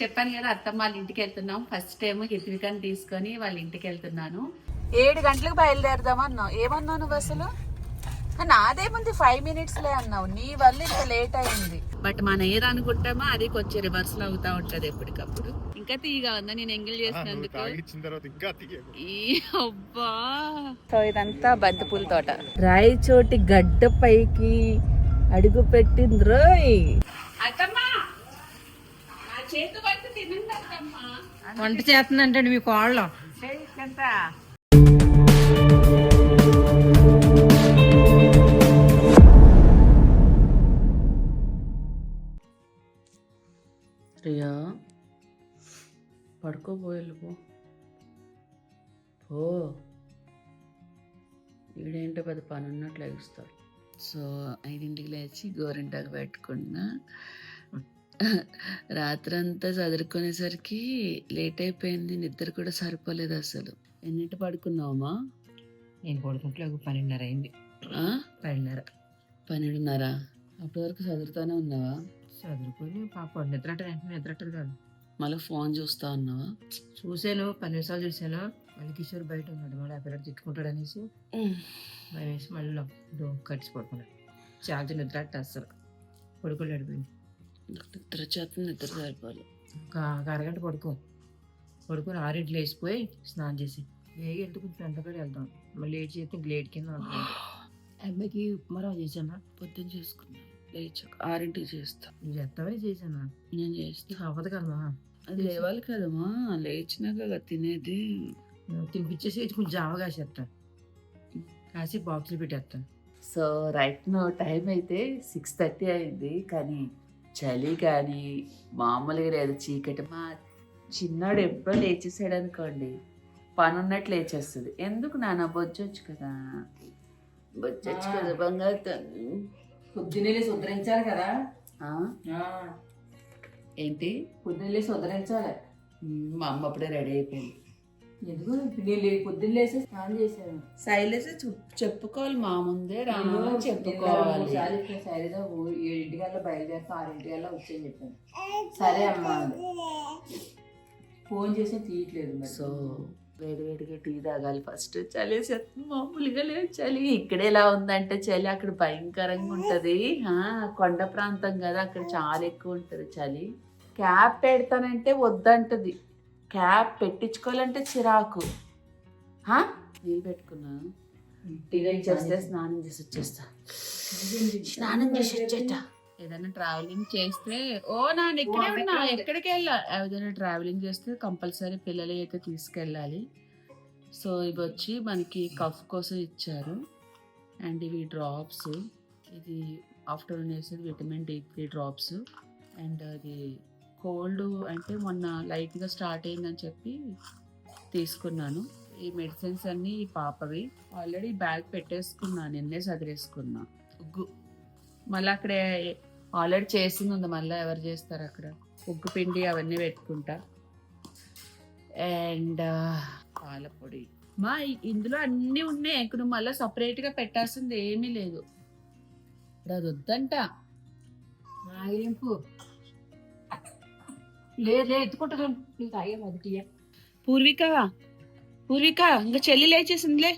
చెప్పాను కదా అత్తమ్మ వాళ్ళ ఇంటికి వెళ్తున్నాం. ఫస్ట్ టైం హిత్వికని తీసుకొని వాళ్ళ ఇంటికి వెళ్తున్నాను. 7 గంటలకు బయలుదేరదాం అన్నావు. ఏమన్నావు నువ్వు అసలు? నాదేముంది 5 minutes అన్నావు. నీ వల్ల ఇంత లేట్ అయింది. బట్ మన ఏది అనుకుంటామో అది కొంచెం రివర్స్ లో అవుతా ఉంటది ఎప్పటికప్పుడు. ఇంకా తీగా ఉందా నేను ఎంగిల్ చేసినందుకు. అబ్బా. సో ఇదంతా బంతిపూల తోట. రాయచోటి గడ్డ పైకి అడుగు పెట్టింది రోయ్. వంట చేస్తుందంటే మీ కోళ్ళ ప్రియా పడుకోబోయలు పో. ఈడేంటో పెద్ద పని ఉన్నట్లు లెగుస్తాడు. సో 5ంటికి లేచి గోరింటాకు పెట్టుకున్నా. రాత్రంతా చదువుకునేసరికి లేట్ అయిపోయింది. నిద్ర కూడా సరిపోలేదు అసలు. ఎన్నింటి పడుకున్నావమ్మా? నేను పడుకుంటలేదు. 12:30 అయింది. 12:30. అప్పటి వరకు చదువుతానే ఉన్నావా? చదువుకొని పాప నిద్రట్టదు కాదు. మళ్ళీ ఫోన్ చూస్తా ఉన్నావా? చూసాను, 10 నిమిషాలు చూసాను. మళ్ళీ కిషోర్ బయట ఉన్నాడు. మళ్ళీ ఆ పిల్లలు తిట్టుకుంటాడు అనేసి భయమేసి మళ్ళీ కట్టిసి పడుకున్నాడు. చాలా నిద్రట్ట అసలు పడుకోలేడు. అడిపోయింది నిద్ర చేత నిద్ర సరిపోవాలి. ఒక అరగంట పడుకొని 6ంటికి లేచిపోయి స్నానం చేసి ఎందుకు వెంటబడి వెళ్తాం. మళ్ళీ లేట్ చేస్తే గ్లేట్ కింద అబ్బాయికి ఉప్మారావు చేశాను. పొద్దున్న చేసుకున్నా. లేచాక 6ంటికి చేస్తా. నువ్వు చేస్తావని చేశాను. నేను చేస్తా. అవ్వదు కదమ్మా. అది లేవాలి కదమ్మా. లేచినాక తినేది. తినిపించేసి కొంచెం జావ కాసేస్తాను. కాసి బాక్స్లో పెట్టేస్తాను. సో రైట్ నో టైం అయితే 6:30 అయింది. కానీ చలి కానీ మామూలుగా లేదు, చీకటి. మా చిన్నాడు ఎప్పుడో లేచేసాడు అనుకోండి, పని ఉన్నట్లు లేచేస్తుంది. ఎందుకు నాన్న బొజ్జొచ్చు కదా బంగారు. పొద్దున్నే ఉద్ధరించాలి కదా. ఏంటి పొద్దున్నే ఉద్ధరించాలి. మా అమ్మ అప్పుడే రెడీ అయిపోయింది. ఎందుకు నేను పొద్దున్న లేసి స్నానం చేశాను. శైలజ చెప్పుకోవాలి మా ముందే చెప్పుకోవాలి. శైలజ 7ంటికల్లా బయలుదేరుతా, 6ంటికల్లా వచ్చేయని చెప్పాను. సరే అమ్మా ఫోన్ చేసి తీయట్లేదు. సో వేడివేడిగా టీ తాగాలి ఫస్ట్. చలి మామూలుగా లేదు చలి. ఇక్కడ ఎలా ఉందంటే చలి అక్కడ భయంకరంగా ఉంటుంది. కొండ ప్రాంతం కదా, అక్కడ చాలా ఎక్కువ ఉంటుంది చలి. క్యాప్ పెడతానంటే వద్దంటది. క్యాప్ పెట్టించుకోవాలంటే చిరాకు. నీళ్ళు పెట్టుకున్నాను. టీ చేస్తే స్నానం చేసి వచ్చేస్తా. ఏదైనా ట్రావెలింగ్ చేస్తే నాన్న ఇక్కడే ఉన్నా, ఎక్కడికి వెళ్ళా. ఏదైనా ట్రావెలింగ్ చేస్తే కంపల్సరీ పిల్లలు అయితే తీసుకెళ్ళాలి. సో ఇవి వచ్చి మనకి కఫ్ కోసం ఇచ్చారు. అండ్ ఇవి డ్రాప్స్. ఇది ఆఫ్టర్నూన్ వేసేది విటమిన్ D3 డ్రాప్స్. అండ్ అది కోల్డ్ అంటే మొన్న లైట్గా స్టార్ట్ అయిందని చెప్పి తీసుకున్నాను. ఈ మెడిసిన్స్ అన్నీ ఈ పాపవి. ఆల్రెడీ బ్యాగ్ పెట్టేసుకున్నాను, నిన్నే సదిరేసుకున్నా. ఉగ్గు మళ్ళీ అక్కడ ఆల్రెడీ చేసింది ఉంది, మళ్ళీ ఎవరు చేస్తారు అక్కడ. ఉగ్గు పిండి అవన్నీ పెట్టుకుంటా. అండ్ పాలపొడి. ఇందులో అన్నీ ఉన్నాయి. ఇక్కడ మళ్ళీ సపరేట్గా పెట్టాల్సింది ఏమీ లేదు. ఇప్పుడు అది వద్దంట. లేదు ఎత్తుకుంటాను. పూర్విక ఇంకా చెల్లి లేచేసిందిలే.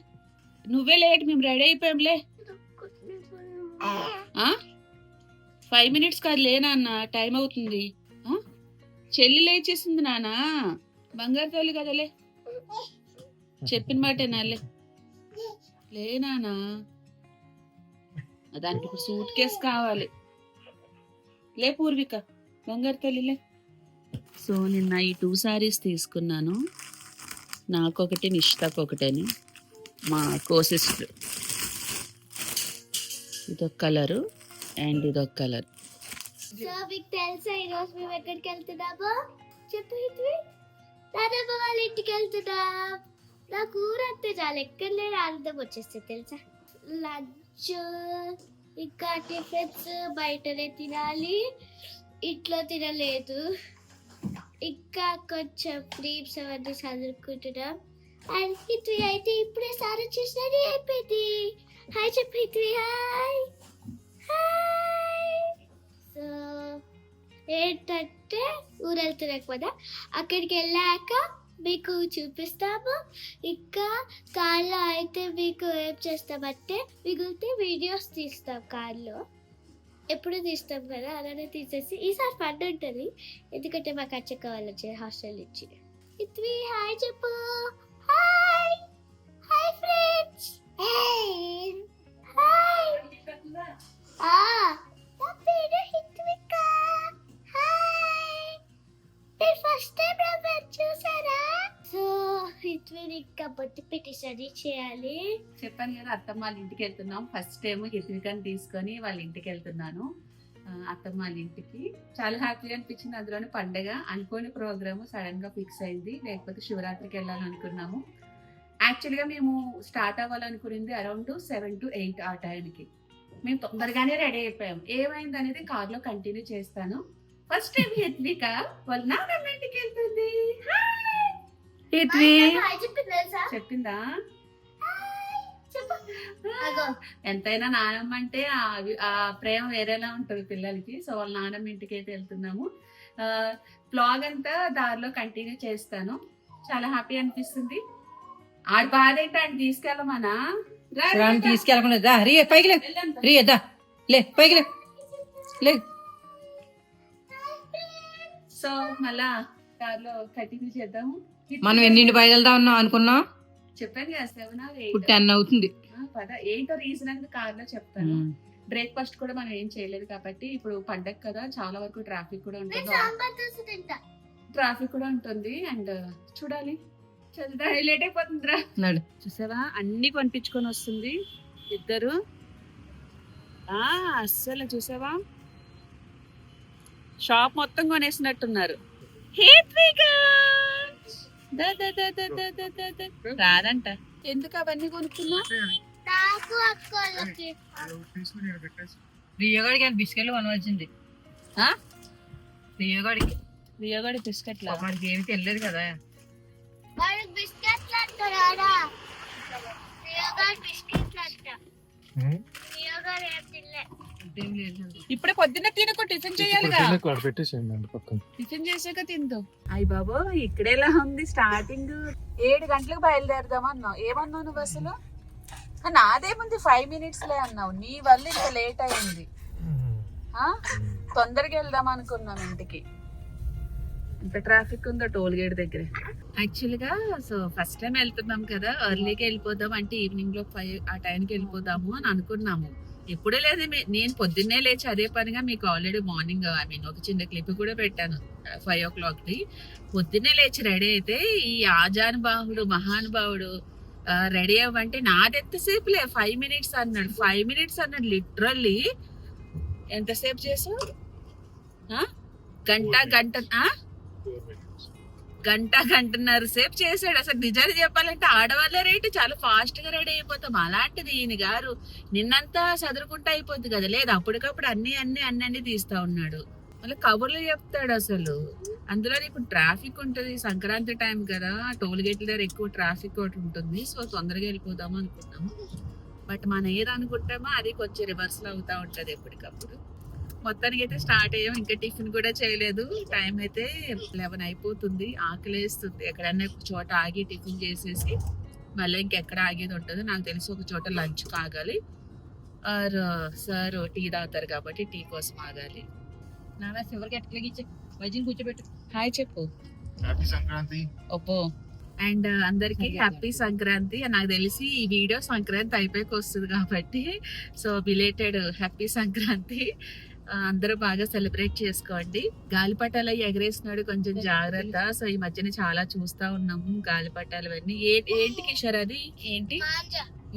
నువ్వే లేట్, మేము రెడీ అయిపోయాంలే. 5 minutes కాదు లే నాన్న, టైం అవుతుంది. చెల్లి లేచేసింది నాన్న, బంగారు తల్లి కదలే. చెప్పిన మాటేనాలే. లే నాన్న, దానికి ఇప్పుడు సూట్ కేసు కావాలి. లే పూర్విక, బంగారు తల్లిలే. సో నిన్న ఈ 2 sarees తీసుకున్నాను. నాకొకటి, నిష్ఠాకొకటని. మా కో-సిస్టర్. ఇదొక కలరు అండ్ ఇదొక కలర్. సో మీకు తెలుసా ఈరోజు మేము ఎక్కడికి వెళ్తున్నామో? చెప్పు హిత్వి. దాదాపు వాళ్ళ ఇంటికి వెళ్తున్నాం. నాకు ఊరంతే చాలా, ఎక్కడ లేని ఆనందం వచ్చేస్తే తెలుసా. లంచ్ ఇంకా టిఫిన్స్ బయటనే తినాలి, ఇంట్లో తినలేదు. ఇంకా కొంచెం క్రీమ్స్ అవన్నీ చదువుకుంటున్నాం. అండ్ హిత్వి అయితే ఇప్పుడే సారీ చేసిన రెడీ అయిపోయింది. హాయ్ చెప్పు హిత్వి. Hi hi. సో ఏంటంటే ఊరు వెళ్తున్నాం కదా, అక్కడికి వెళ్ళాక మీకు చూపిస్తాము. ఇంకా కార్లో అయితే మీకు ఏం చేస్తామంటే మిగిలితే వీడియోస్ తీస్తాం కార్లో, ఎప్పుడు తీస్తాం కదా అలానే తీసేసి ఈసారి ఫన్ ఉంటుంది. ఎందుకంటే మాకు అచ్చక్క వాళ్ళు వచ్చే హాస్టల్ నుంచి. ఇత్వి హాయ్ చెప్పు. Hi hi friends. హాయ్ నా పేరు హిత్విక. హాయ్ మీరు ఫస్ట్ టైం నా చూసారా? సో హిత్విక బొట్టు పెట్టి స్టడీ చేయాలి. చెప్పాను కదా అత్తమ్మ వాళ్ళ ఇంటికి వెళ్తున్నాం. ఫస్ట్ టైం హిత్వికని తీసుకొని వాళ్ళ ఇంటికి వెళ్తున్నాను. అత్తమ్మ వాళ్ళ ఇంటికి చాలా హ్యాపీగా అనిపించింది. అందులోని పండగ అనుకోని ప్రోగ్రామ్ సడన్ గా ఫిక్స్ అయింది. లేకపోతే శివరాత్రికి వెళ్ళాలనుకున్నాము. యాక్చువల్గా మేము స్టార్ట్ అవ్వాలనుకున్నది అరౌండ్ 7 to 8 ఆ టైంకి. మేము తొందరగానే రెడీ అయిపోయాం. ఏమైంది అనేది కార్లో కంటిన్యూ చేస్తాను. ఫస్ట్ టైం హిత్విక వాళ్ళ నాన్నమ్మ ఇంటికి వెళ్తుంది. హిత్వి హాయ్ చెప్పి తెలుసా? చెప్పిందా? చెప్పు. అగో ఎంతైనా నానమ్మ అంటే ఆ ప్రేమ వేరేలా ఉంటుంది పిల్లలకి. సో వాళ్ళ నానమ్మ ఇంటికి అయితే వెళ్తున్నాము. బ్లాగ్ అంతా దారిలో కంటిన్యూ చేస్తాను. చాలా హ్యాపీ అనిపిస్తుంది. ఆడ బాధ ఏంటో ఆయన తీసుకెళ్ళమనా తీసుకెళ్ళకుండా రీ పైకి లే, రీ దా లే పైకి లే లే. సో మళ్ళా దారిలో కంటిన్యూ చేద్దాము. మనం ఎన్నింటి బయలుదేరుదాం అన్నాం అనుకున్నాం. చెప్పాను కదా 7 or 8. ఇప్పుడు 10 అవుతుంది. పద ఏంటో రీజన్ అనేది కార్లో చెప్తాను. బ్రేక్ఫాస్ట్ కూడా మనం ఏం చేయలేదు కాబట్టి ఇప్పుడు పండగ కదా చాలా వరకు ట్రాఫిక్ కూడా ఉంటుంది. సాంబార్ దోశ తింటా. ట్రాఫిక్ కూడా ఉంటుంది అండ్ చూడాలి. లేట్ అయిపోతుందిరా. చూసావా అన్ని కొనిపించుకొని వస్తుంది ఇద్దరు. అస్సలు చూసావా షాప్ మొత్తం కొనేసినట్టున్నారు. రాదంట. ఎందుకు అవన్నీ కొనుక్కున్నా? నాకు అక్కలకి రియగాడికి బిస్కెట్లు కొనవలసింది. రియగాడికి రియగడి బిస్కెట్లా? మనకి ఏమి తెలియదు కదా. వాడు బిస్కెట్లు అంటారా? బిస్కెట్లు అంట. ఏం తినలే. ఇప్పుడే పొద్దున్న తినకు, టిఫిన్ చేయాలిగా. టిఫిన్ చేసాక తిందు. అయ్య బాబో ఇక్కడేలా ఉంది స్టార్టింగ్. 7 గంటలకు బయలుదేరదామన్నావు. ఏమన్నావు నువ్వు అసలు? నాదేముంది 5 minutes లే అన్నావు. నీ వల్ల ఇంత లేట్ అయింది. తొందరగా వెళ్దాం అనుకున్నాం ఇంటికి. ఇంత ట్రాఫిక్ ఉందో టోల్ గేట్ దగ్గర. యాక్చువల్ గా సో ఫస్ట్ టైం వెళ్తున్నాం కదా, ఎర్లీగా వెళ్ళిపోదాం అంటే ఈవినింగ్ లో 5 ఆ టైంకి వెళ్ళిపోదాము అని అనుకున్నాము. ఎప్పుడే లేదు. నేను పొద్దున్నే లేచి అదే పనిగా మీకు ఆల్రెడీ మార్నింగ్ ఒక చిన్న క్లిప్ కూడా పెట్టాను 5 o'clock. పొద్దున్నే లేచి రెడీ అయితే ఈ ఆజానుబాహుడు మహానుభావుడు రెడీ అవ్వంటే నాదెంతసేపులే 5 minutes అన్నాడు. 5 minutes అన్నాడు లిటరల్లీ. ఎంతసేపు చేసావు? గంటన్నర సేపు చేశాడు. అసలు నిజాన్ని చెప్పాలంటే ఆడవాళ్ళ రేటు చాలా ఫాస్ట్ గా రెడీ అయిపోతాం. అలాంటిది ఈయన గారు నిన్నంతా చదువుకుంటా అయిపోద్ది కదా. లేదు అప్పటికప్పుడు అన్ని తీస్తా ఉన్నాడు. మళ్ళీ కబుర్లు చెప్తాడు అసలు. అందులో ఇప్పుడు ట్రాఫిక్ ఉంటుంది, సంక్రాంతి టైం కదా, టోల్ గేట్ల దగ్గర ఎక్కువ ట్రాఫిక్ ఒకటి ఉంటుంది. సో తొందరగా వెళ్ళిపోదాము అనుకున్నాము. బట్ మనం ఏది అనుకుంటామో అది కొంచెం రివర్సల్ అవుతా ఉంటది ఎప్పటికప్పుడు. మొత్తానికి అయితే స్టార్ట్ అయ్యాం. ఇంకా టిఫిన్ కూడా చేయలేదు. టైం అయితే 11 అయిపోతుంది. ఆకలేస్తుంది. ఎక్కడన్నా ఒక చోట ఆగి టిఫిన్ చేసేసి మళ్ళీ ఇంకెక్కడ ఆగేది ఉంటుంది. నాకు తెలిసి ఒక చోట లంచ్ ఆగాలి. ఆర్ సార్ టీ తాగుతారు కాబట్టి టీ కోసం ఆగాలి. నాన్న చివరికి ఎట్లగిచ్చి వైద్యం కూర్చోబెట్టు. హాయ్ చెప్పు. హ్యాపీ సంక్రాంతి. ఒప్పో. అండ్ అందరికి హ్యాపీ సంక్రాంతి. నాకు తెలిసి ఈ వీడియో సంక్రాంతి అయిపోయాక వస్తుంది కాబట్టి సో బిలేటెడ్ హ్యాపీ సంక్రాంతి. అందరూ బాగా సెలబ్రేట్ చేసుకోండి. గాలిపటాలు అవి ఎగరేసినాడు, కొంచెం జాగ్రత్త. సో ఈ మధ్యన చాలా చూస్తా ఉన్నాము గాలిపటాలు అవన్నీ. ఏంటి కిషోర్ అది? ఏంటి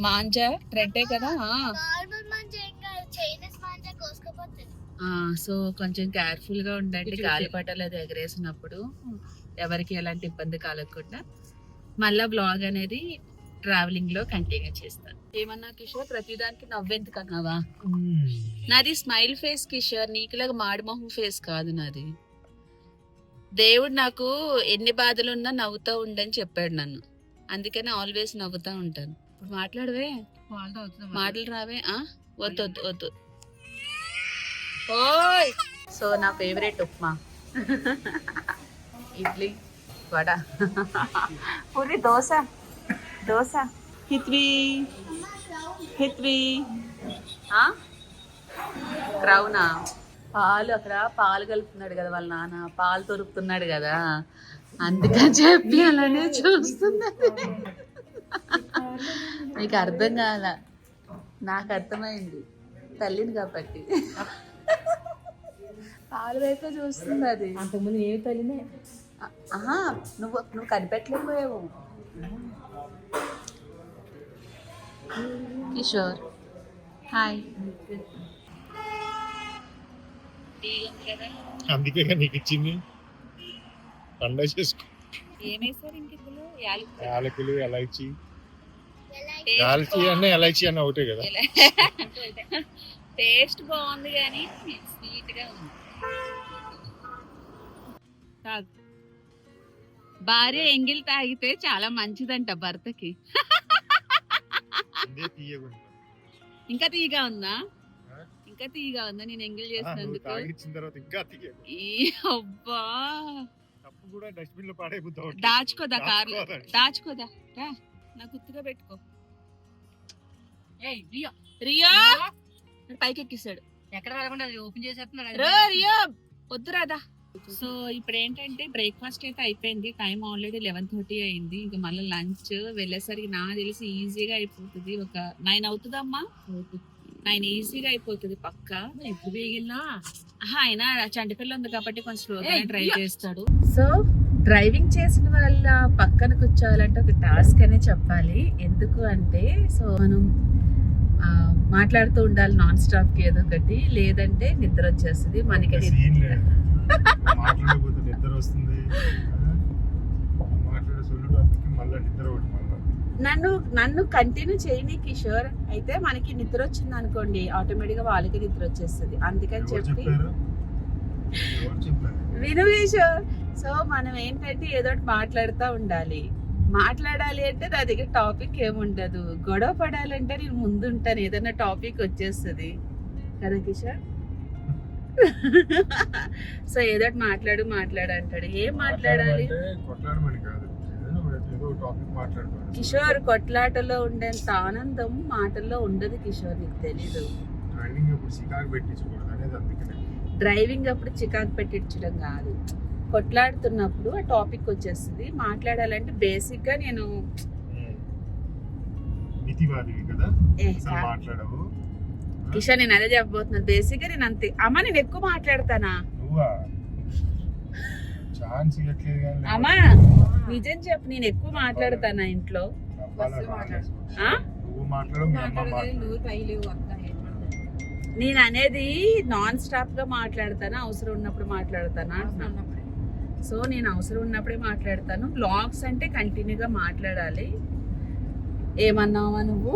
మాంజా ట్రెండే కదా. సో కొంచెం కేర్ఫుల్ గా ఉండండి గాలిపటాలు అది ఎగరేసినప్పుడు, ఎవరికి ఎలాంటి ఇబ్బంది కలగకుండా. మళ్ళా బ్లాగ్ అనేది ట్రావెలింగ్ లో కంటిన్యూ చేస్తాను. ఏమన్నా కిషోర్ ప్రతిదానికి నవ్వెందుకు అన్నావా? నాది స్మైల్ ఫేస్ కిషోర్, నీకులాగా మాడిమొహం ఫేస్ కాదు నాది. దేవుడు నాకు ఎన్ని బాధలున్నా నవ్వుతూ ఉండని చెప్పాడు నన్ను. అందుకని ఆల్వేస్ నవ్వుతా ఉంటాను. ఇప్పుడు మాట్లాడవే, మాటలు రావే. వద్దు ఓయ్ సో నా ఫేవరెట్ ఉప్మా, ఇడ్లీ, వడ, పూరి, దోశ. హిత్వి క్రౌనా పాలు, అక్కడ పాలు కలుపుతున్నాడు కదా వాళ్ళ నాన్న, పాలు తొరుకుతున్నాడు కదా, అందుకని చెప్పి అలానే చూస్తున్నది. మీకు అర్థం కాల, నాకు అర్థమైంది, తల్లిని కాబట్టి పాలు వైపే చూస్తుంది అది. అంతకుముందు ఏ తల్లినే నువ్వు కనిపెట్టలేకపోయావు. కిషోర్ హాయ్. అందుకే నీకు ఇచ్చింది. పండగ చేసుకో. ఏమేసారు ఇంక ఇందులో? యాలకులు, ఎలైచి అన్న ఎలైచి అన్న ఒకటే కదా. టేస్ట్ బాగుంది కానీ స్వీట్ గా ఉంది. భార్య ఎంగిల్ తాగితే చాలా మంచిదంట భర్తకి. ఇంకా తీయగా ఉందా? ఇంకా తీయగా ఉందా నేను ఎంగిల్ చేసినందుకు? అబ్బా డస్ట్బిన్ లో పాడైపోతావు. దాచుకోదా కార్లో, దాచుకోదా, రా నా గుర్తుగా పెట్టుకో. రియో పైకి ఎక్కిస్తాడు. ఎక్కడ రాకుండా ఓపెన్ చేసేస్తున్నాడు. రియో వద్దురాదా. సో ఇప్పుడు ఏంటంటే బ్రేక్ఫాస్ట్ అయితే అయిపోయింది. టైం ఆల్రెడీ 11:30 అయింది. ఇంకా మళ్ళీ లంచ్ వెళ్ళేసరికి నాకు తెలిసి ఈజీగా అయిపోతుంది. ఒక 9 అవుతుందమ్మా. 9 ఈజీగా అయిపోతుంది పక్క. ఇప్పుడు వేగినా ఆయన చంటిపిల్ల ఉంది కాబట్టి కొంచెం స్లోగా డ్రైవ్ చేస్తాడు. సో డ్రైవింగ్ చేసిన వాళ్ళ పక్కన కూర్చోవాలంటే ఒక టాస్క్ అనే చెప్పాలి. ఎందుకు అంటే సో మనం మాట్లాడుతూ ఉండాలి నాన్ స్టాప్ కి ఏదో ఒకటి, లేదంటే నిద్ర వచ్చేస్తుంది మనకి. మాట్లాడకపోతే నిద్ర వస్తుంది. నన్ను కంటిన్యూ చేయని కిషోర్. అయితే మనకి నిద్ర వచ్చింది అనుకోండి, ఆటోమేటిక్ గా వాళ్ళకి నిద్ర వచ్చేస్తుంది. అందుకని చెప్పి విను కిషోర్. సో మనం ఏంటంటే ఏదో ఒకటి మాట్లాడుతూ ఉండాలి. మాట్లాడాలి అంటే నా దగ్గర టాపిక్ ఏముండదు. గొడవ పడాలంటే నేను ముందుంటాను, ఏదైనా టాపిక్ వచ్చేస్తుంది కదా కిషోర్. సో ఏదో ఒకటి మాట్లాడు అంటాడు. ఏం మాట్లాడాలి కిషోర్? కొట్లాటలో ఉండేంత ఆనందం మాటల్లో ఉండదు కిషోర్, నీకు తెలీదు. డ్రైవింగ్ అప్పుడు చికాకు పెట్టించడం కాదు, కొట్లాడుతున్నప్పుడు ఆ టాపిక్ వచ్చేస్తుంది. మాట్లాడాలంటే బేసిక్ గా నేను కిషోర్ నేను అదే చెప్పబోతున్నాను. బేసిక్ గా నేను అంతే. అమ్మా నేను ఎక్కువ మాట్లాడతానా? అమ్మా నిజం చెప్పు, నేను ఎక్కువ మాట్లాడతానా ఇంట్లో? నేను అనేది నాన్ స్టాప్ గా మాట్లాడతానా, అవసరం ఉన్నప్పుడు మాట్లాడతానా అంటున్నా. సో నేను అవసరం ఉన్నప్పుడే మాట్లాడతాను. బ్లాగ్స్ అంటే కంటిన్యూగా మాట్లాడాలి. ఏమన్నావా నువ్వు?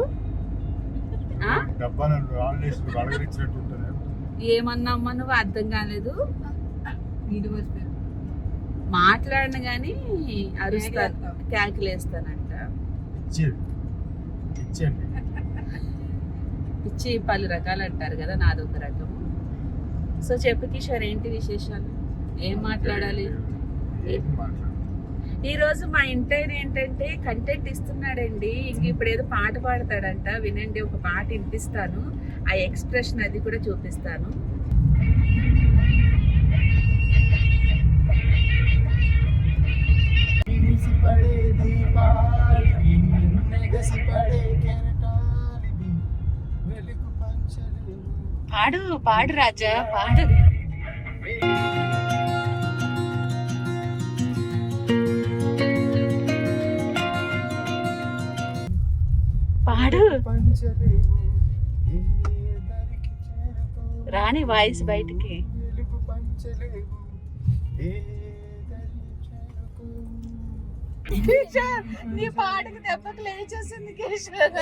ఏమన్నామ్మా నువ్వు? అర్థం కాలేదు. మాట్లాడను గాని అరుస్తాను, క్యాకిలేస్తానంట. పిచ్చి పలు రకాలు అంటారు కదా, నాదొక రకం. సో చెప్పు కిషోర్, ఏంటి విశేషాలు? ఏం మాట్లాడాలి? ఈ రోజు మా ఇంటర్ ఏంటంటే కంటెంట్ ఇస్తున్నాడండి. ఇంక ఇప్పుడు ఏదో పాట పాడతాడంట, వినండి. ఒక పాట వినిపిస్తాను, ఆ ఎక్స్ప్రెషన్ అది కూడా చూపిస్తాను. పాడు పాడు రాజా పాడు. పాడు రాని వాయిస్ బయటికి. నీ పాటకి దెబ్బకు లేచేసింది కేశవ్.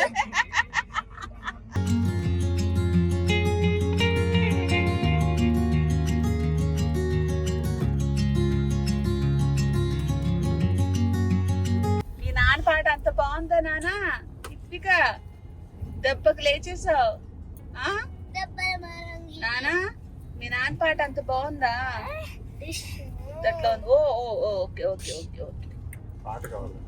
మీ నాన్న పాట అంత బాగుందా నాన్న? ఇక దెబ్బకు లేచేసావు నానా. మీ నాన్న ఫ్యాన్ పాట అంత బాగుందా దట్లో ఓ ఓ ఓ, ఓకే ఓకే ఓకే ఓకే పాట కావాలి.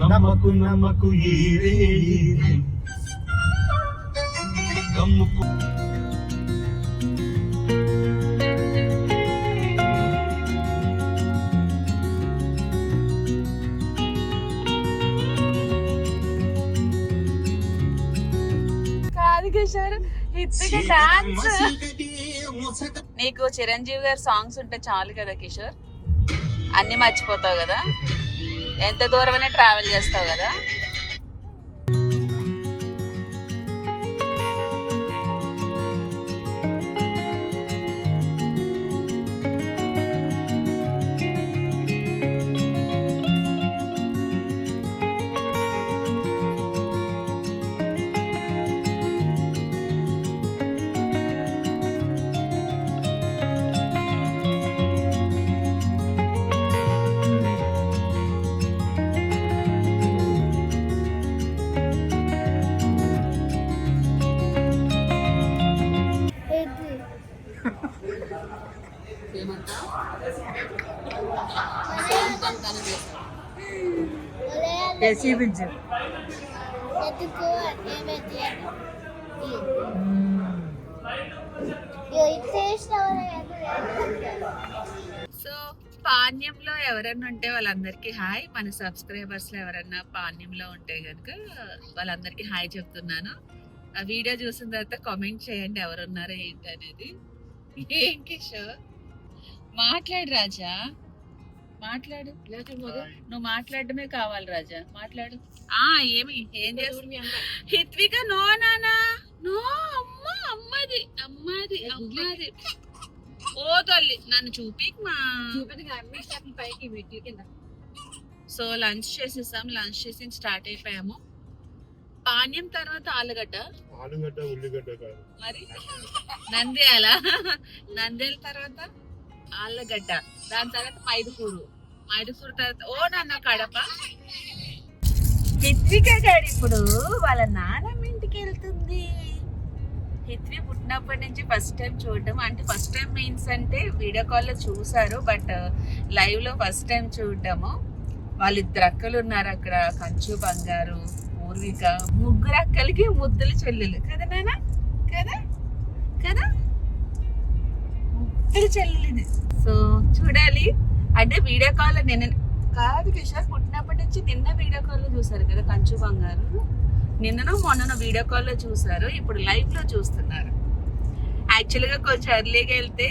నమ్మకు నమ్మకు ఈరే గమ్ముకు కాదు కిషోర్ హిత్విక డాన్స్ నీకు చిరంజీవి గారి సాంగ్స్ ఉంటే చాలు కదా కిషోర్ అన్ని మర్చిపోతావు కదా ఎంత దూరమైనా ట్రావెల్ చేస్తావు కదా చూపించు. సో పాణ్యంలో ఎవరన్నా ఉంటే వాళ్ళందరికీ హాయ్ మన సబ్స్క్రైబర్స్ లో ఎవరన్నా పాణ్యంలో ఉంటే గనుక వాళ్ళందరికీ హాయ్ చెప్తున్నాను ఆ వీడియో చూసిన తర్వాత కామెంట్ చేయండి ఎవరున్నారో ఏంటి అనేది ఏం కిషోర్ మాట్లాడు రాజా మాట్లాడు నువ్వు మాట్లాడడమే కావాలి రాజా మాట్లాడు ఏమి ఏం చేస్తుంది హిత్విక నో నానా నో అమ్మ అమ్మది అమ్మది అమ్మది ఓ తల్లి నన్ను చూపికమా సో లంచ్ చేసేసాం లంచ్ చేసి స్టార్ట్ అయిపోయాము పాణ్యం తర్వాత ఆలుగడ్డ ఉల్లిగడ్డ కాదు మరి నంద్యాల నంద్యాల తర్వాత ఆలుగడ్డ దాని తర్వాత మైదుకూరు తర్వాత ఓ నాన్న కడప హిత్విక గారు ఇప్పుడు వాళ్ళ నాన్నమ్మ ఇంటికి వెళ్తుంది హిత్వి పుట్టినప్పటి నుంచి ఫస్ట్ టైం చూడడం అంటే ఫస్ట్ టైం మీన్స్ అంటే వీడియో కాల్ లో చూసారు బట్ లైవ్ లో ఫస్ట్ టైం చూడటము వాళ్ళిద్దరు అక్కలు ఉన్నారు అక్కడ కంచు బంగారు పూర్విక ముగ్గురు అక్కలకి ముద్దులు చెల్లెలు కదా నాన్న కదా కదా ముగ్గురు చెల్లెలు సో చూడాలి అంటే వీడియో కాల్ నిన్న కాదు కిషోర్ పుట్టినప్పటి నుంచి నిన్న వీడియో కాల్ లో చూసారు కదా కంచు బంగారు నిన్ననో మొన్ననో వీడియో కాల్ లో చూసారు ఇప్పుడు లైవ్ లో చూస్తున్నారు యాక్చువల్ గా కొంచెం ఎర్లీగా వెళ్తే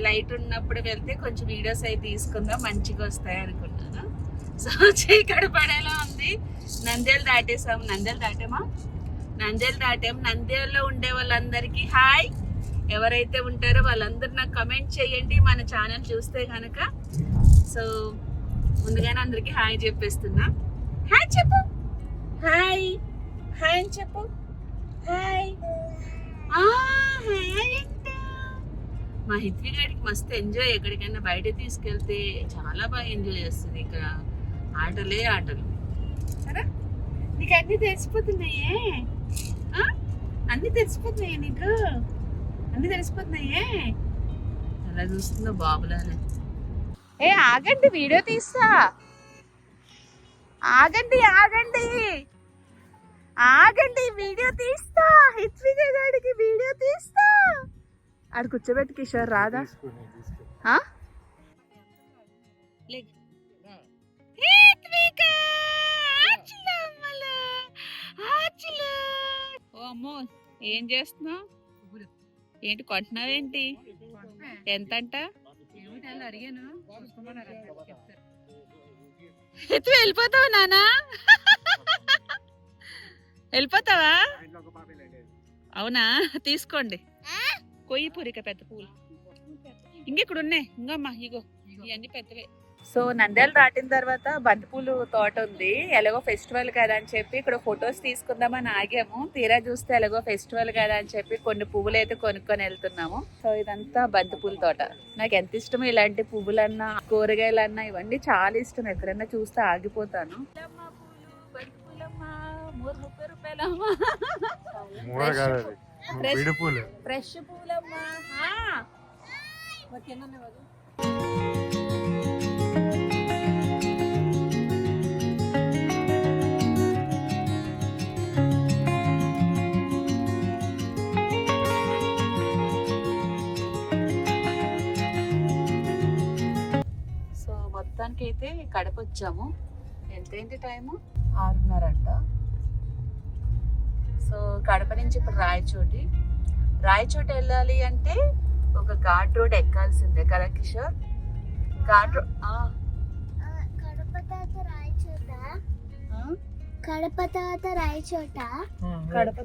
లైట్ ఉన్నప్పుడు వెళ్తే కొంచెం వీడియోస్ అయి తీసుకుందాం మంచిగా వస్తాయి అనుకున్నాను సో చీకటి పడేలా ఉంది నంద్యాల దాటేసాం నంద్యాల దాటాం నంద్యాలలో ఉండే వాళ్ళందరికీ హాయ్ ఎవరైతే ఉంటారో వాళ్ళందరూ నాకు కమెంట్ చేయండి మన ఛానల్ చూస్తే కనుక సో ముందుగానే అందరికి హాయ్ చెప్పేస్తున్నా హాయ్ చెప్పు హాయ్ హాయ్ అని చెప్పు హాయ్ హాయ్ అంట మా హిత్వి గారికి మస్తు ఎంజాయ్ ఎక్కడికైనా బయట తీసుకెళ్తే చాలా బాగా ఎంజాయ్ చేస్తుంది ఇక్కడ ఆటలే ఆటలు సరే నీకు అన్ని తెలిసిపోతున్నాయే అన్ని తెలిసిపోతున్నాయే నీకు అన్ని తెలిసిపోతున్నాయే అలా చూస్తుందో బాబులానే ఏ ఆగండి వీడియో తీస్తా ఆగండి వీడియో తీస్తా హిత్విక గారికి వీడియో తీస్తా ఆడు కూర్చోబెట్టి కిషోర్ రాదా ఓ అమ్మో ఏం చేస్తున్నావు ఏంటి కొంటున్నావేంటి ఎంతంట అడిగాను వెళ్ళిపోతావా నానా వెళ్ళిపోతావా అవునా తీసుకోండి కొయ్యి పూరిక పెద్ద పూలు ఇంకెక్కడ ఉన్నాయి ఇంకమ్మా ఇగో ఇవన్నీ పెద్దవే సో నంద్యాల దాటిన తర్వాత బంతిపూలు తోట ఉంది. ఎలాగో ఫెస్టివల్ కదా అని చెప్పి ఇక్కడ ఫొటోస్ తీసుకుందామని ఆగాము. తీరా చూస్తే ఎలాగో ఫెస్టివల్ కదా అని చెప్పి కొన్ని పువ్వులు అయితే కొనుక్కొని వెళ్తున్నాము. సో ఇదంతా బంతిపూల తోట. నాకు ఎంత ఇష్టమో ఇలాంటి పువ్వులన్నా కూరగాయలన్నా ఇవన్నీ చాలా ఇష్టం. ఎక్కడన్నా చూస్తే ఆగిపోతాను. ఫ్రెష్ పూలమ్మా. సో మొత్తానికి అయితే కడప వచ్చాము. ఎంతేంటి టైము? 6:30 అంట. సో కడప నుంచి ఇప్పుడు రాయచోటి వెళ్ళాలి అంటే ఒక ఘాట్ రోడ్ ఎక్కాల్సిందే కదా కిషోర్? ఘాట్ రోడ్. కడప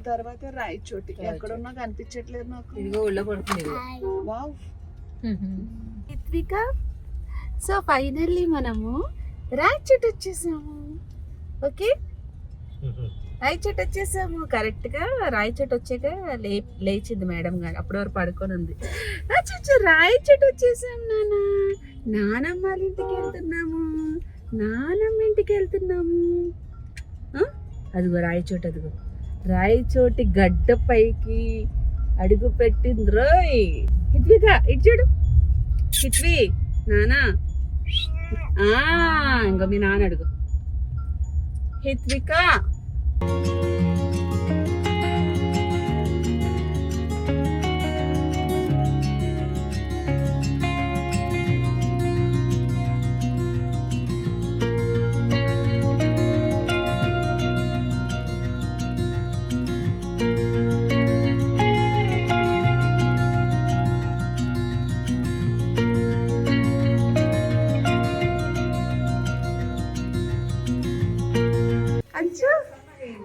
తర్వాత రాయచోటి. ఎక్కడున్నా కనిపించట్లేదు నాకు. ఇదిగో ఊళ్ళో పడుతుంది. వావ్. సో ఫైనల్లీ మనము రాయచోటి వచ్చేసాము. ఓకే, రాయచోటి వచ్చేసాము. కరెక్ట్ గా రాయచోటి వచ్చాక లేచింది మేడం గారు. అప్పటి వరకు పడుకొని ఉంది. రాయచోటి వచ్చేసాము నానమ్మ వాళ్ళ ఇంటికి వెళ్తున్నాము. అదిగో రాయచోటి. అదిగో రాయచోటి గడ్డ పైకి అడుగు పెట్టింది రోయ్. హిత్విక ఇటు చూడు. హిత్వి నానా. ఇంకా మీ నాన్న అడుగు. హిత్విక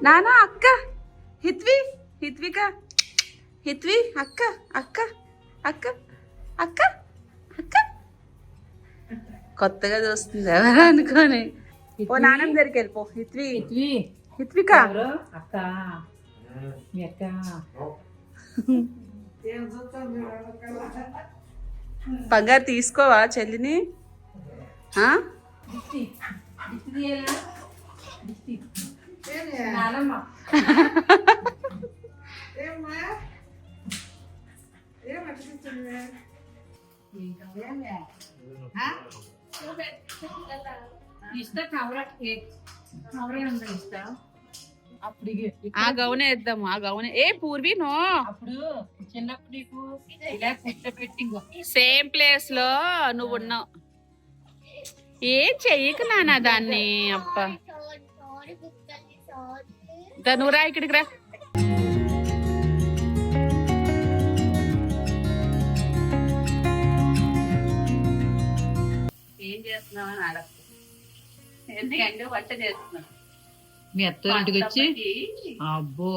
నానా అక్క హిత్విక హిత్వి అక్క అక్క అక్క అక్క అక్క కొత్తగా చూస్తుంది ఎవరు అనుకోని. ఓ నాన్నమ్మ దగ్గరికి వెళ్ళిపో. హిత్విక అక్క మీ అక్క బంగారు తీసుకోవా చెల్లిని? ఆ గౌనే వేద్దాము. ఆ గౌనే పూర్వి నో అప్పుడు చిన్నప్పుడు నీకు ఇలా పెట్టి సేమ్ ప్లేస్ లో నువ్వు ఉన్నావు. ఏం చెయ్యకు నాన్న దాన్ని. అబ్బా నువ్వు రా ఇక్కడికి రా. ఏం చేస్తున్నావు అని అడగ. ఎందుకంటే వంట చేస్తున్నావు. మీ అత్త ఇంటికి వచ్చి అబ్బో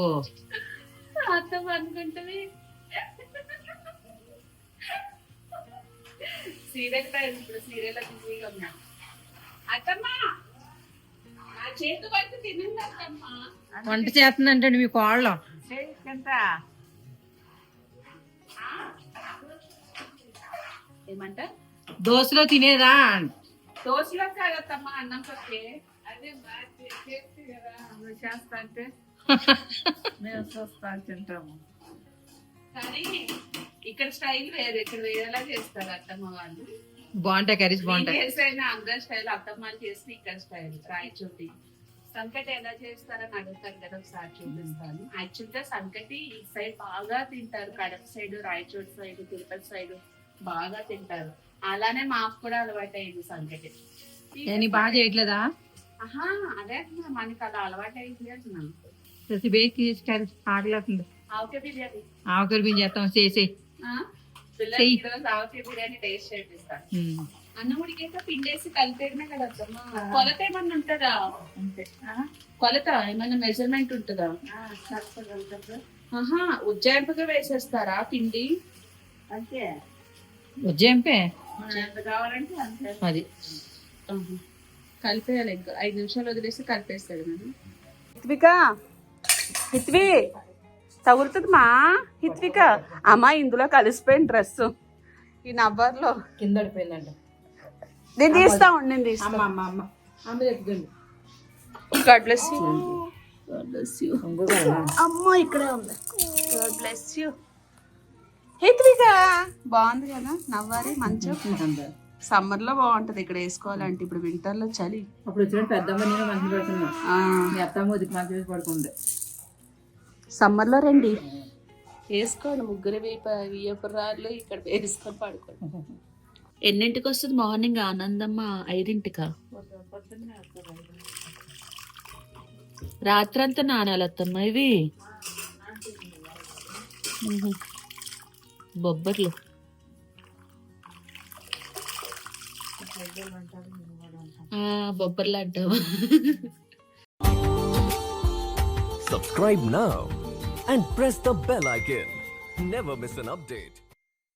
అత్తం అనుకుంటుంది. సీరియల్ టైం ఇప్పుడు సీరియల్ బిజీగా ఉన్నా. అత్తమ్మా నా చేతి వంట తినండి అత్తమ్మా. వంట చేస్తుందంటే మీ కోళ్ళ ఏమంట? దోశలో తినేదా? దోశలో కాదత్తమ్మా, అన్నం పట్టే. అదే కదా చేస్తా అంటే మేము చూస్తా తింటాము. కానీ ఇక్కడ స్టైల్ వేరు. ఇక్కడ వేరేలా చేస్తారు అత్తమ్మ వాళ్ళు. బాగుంటాయి కర్రీస్ బాగుంటాయి. ఆంధ్ర స్టైల్ అత్తమ్మ చేసి ఇక్కడ స్టైల్ రాయచోటి. సంకటి ఎలా చేస్తారని అడుగుతారు కదా, ఒకసారి చూపిస్తాను. యాక్చువల్ గా సంకటి ఈ సైడ్ బాగా తింటారు. Kadapa side, Rayachoti side, Tirupati side బాగా తింటారు. అలానే మాకు కూడా అలవాటు అయింది సంకటి. బాగా చేయట్లేదా? అదే మనకి అలా అలవాటు అయింది అంటున్నాను. ప్రతి బేక్ కర్రీ ఆకలేస్తుంది. ఆవకాయ బిర్యానీ ఆవకాయ బిర్యానీ చేస్తాం. చేసి పిల్లలకి ఆవకాయ బిర్యానీ టేస్ట్ చేపిస్తాను. అన్నం ఉడికాక పిండేసి కలిపేయడమే కదా. కొలత ఏమన్నా ఉంటుందా? కొలత ఏమన్నా మెజర్మెంట్ ఉంటుందా? ఉజ్జాయింపుగా వేసేస్తారా పిండి? అంతే ఉజ్జాయింపే ఎంత కావాలంటే అంతే. అది కలిపేయాలి ఇంకా 5 నిమిషాలు వదిలేసి కలిపేస్తాడు మనం. హిత్విక హిత్వి తగులుతుంది మా హిత్విక. అమ్మ ఇందులో కలిసిపోయిన డ్రెస్ ఈ నవ్వర్లో కింద పడిపోయిందంట. నేను తీస్తా ఉండి నేను తీస్తా. అమ్మ చెప్తుంది. God bless you. God bless you. అమ్మ ఇక్కడే ఉంది. God bless you. హిత్విక బాగుంది కదా నవ్వారి మంచిగా. సమ్మర్ లో బాగుంటది ఇక్కడ వేసుకోవాలంటే, ఇప్పుడు వింటర్ లో చలి. అప్పుడు వచ్చిన పెద్దమ్మ నేను మంచి పడుతున్నా. మీ అత్తమ్మ వదిలి మంచి వేసి పడుకుంది. సమ్మర్ లో రండి వేసుకోండి, ముగ్గురు వియ్యపురాళ్ళు ఇక్కడ వేసుకొని పడుకోండి. ఎన్నింటికి వస్తుంది మార్నింగ్ ఆనందమ్మ? 5ంటికా? రాత్రంతా నానాలత్తమ్మ ఇవి బొబ్బర్లు. బొబ్బర్లు అంటావా? Subscribe now and press the bell icon. Never miss an update.